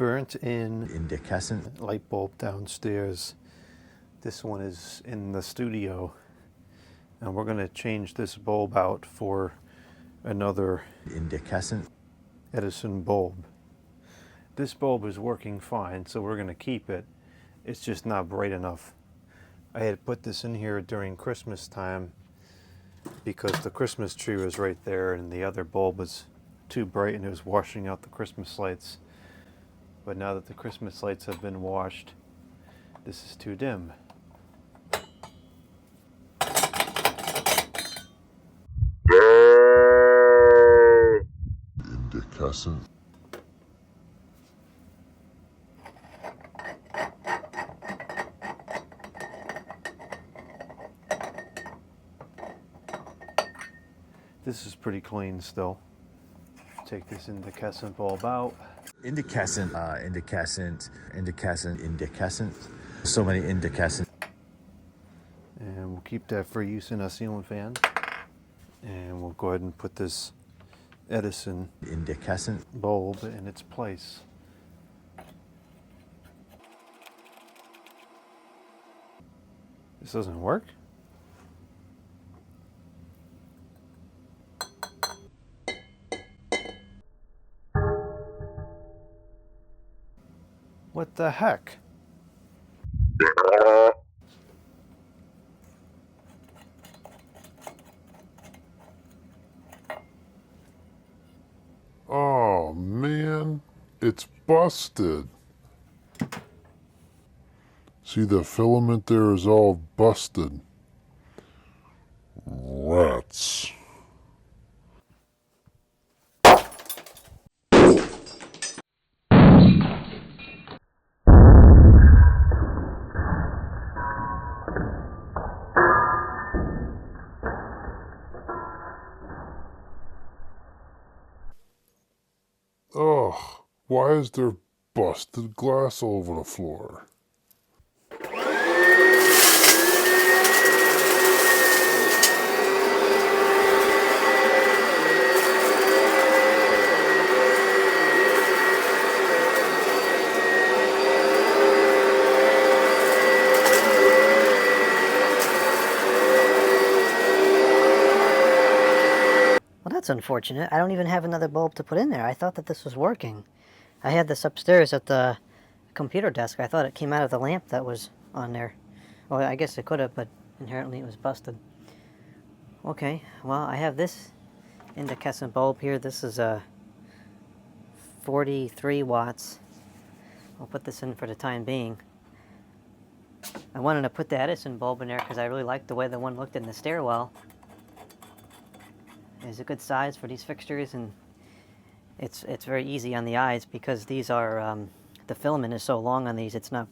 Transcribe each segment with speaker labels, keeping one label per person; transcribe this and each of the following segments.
Speaker 1: burnt in incandescent light bulb downstairs. This one is in the studio, and we're going to change this bulb out for another incandescent Edison bulb. This bulb is working fine, so we're going to keep it. It's just not bright enough. I had put this in here during Christmas time because the Christmas tree was right there and the other bulb was too bright and it was washing out the Christmas lights. But now that the Christmas lights have been washed, this is too dim.
Speaker 2: Incandescent.
Speaker 1: This is pretty clean still. Take this incandescent bulb out.
Speaker 3: Incandescent, incandescent. So many incandescent.
Speaker 1: And we'll keep that for use in a ceiling fan. And we'll go ahead and put this Edison
Speaker 3: Incandescent
Speaker 1: bulb in its place. This doesn't work? What the heck?
Speaker 2: Oh man, it's busted. See, the filament there is all busted. Rats. Ugh, why is there busted glass all over the floor?
Speaker 4: Well, that's unfortunate. I don't even have another bulb to put in there. I thought that this was working. I had this upstairs at the computer desk. I thought it came out of the lamp that was on there. Well, I guess it could have, but inherently it was busted. Okay, well, I have this incandescent bulb here. This is a 43 watts. I'll put this in for the time being. I wanted to put the Edison bulb in there because I really liked the way the one looked in the stairwell. It's a good size for these fixtures, and it's very easy on the eyes because these are the filament is so long on these. It's not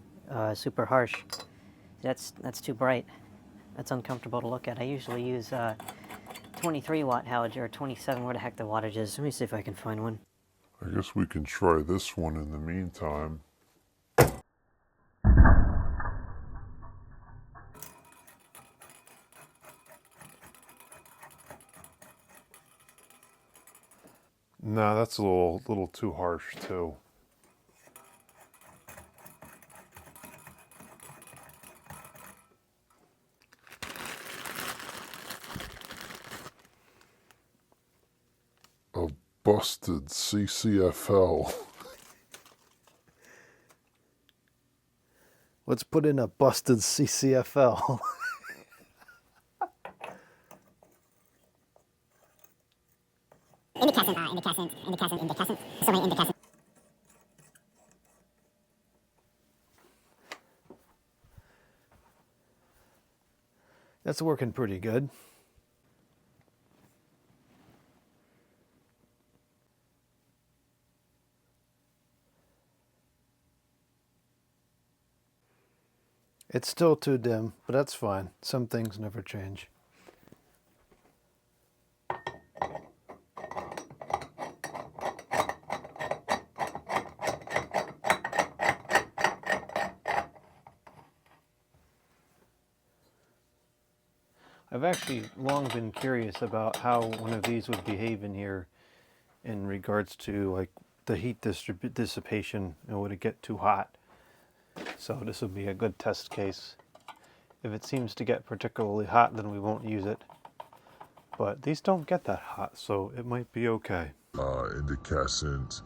Speaker 4: super harsh. That's too bright. That's uncomfortable to look at. I usually use 23 watt halogen or 27, where the heck the wattage is. Let me see if I can find one.
Speaker 2: I guess we can try this one in the meantime.
Speaker 1: No, that's a little too harsh too.
Speaker 2: A busted CCFL.
Speaker 1: Let's put in a busted CCFL.
Speaker 5: Incandescent. So many incandescent.
Speaker 1: That's working pretty good. It's still too dim, but that's fine. Some things never change. I've actually long been curious about how one of these would behave in here in regards to like the heat dissipation, would it get too hot? So this would be a good test case. If it seems to get particularly hot, then we won't use it. But these don't get that hot, so it might be okay.
Speaker 2: Incandescent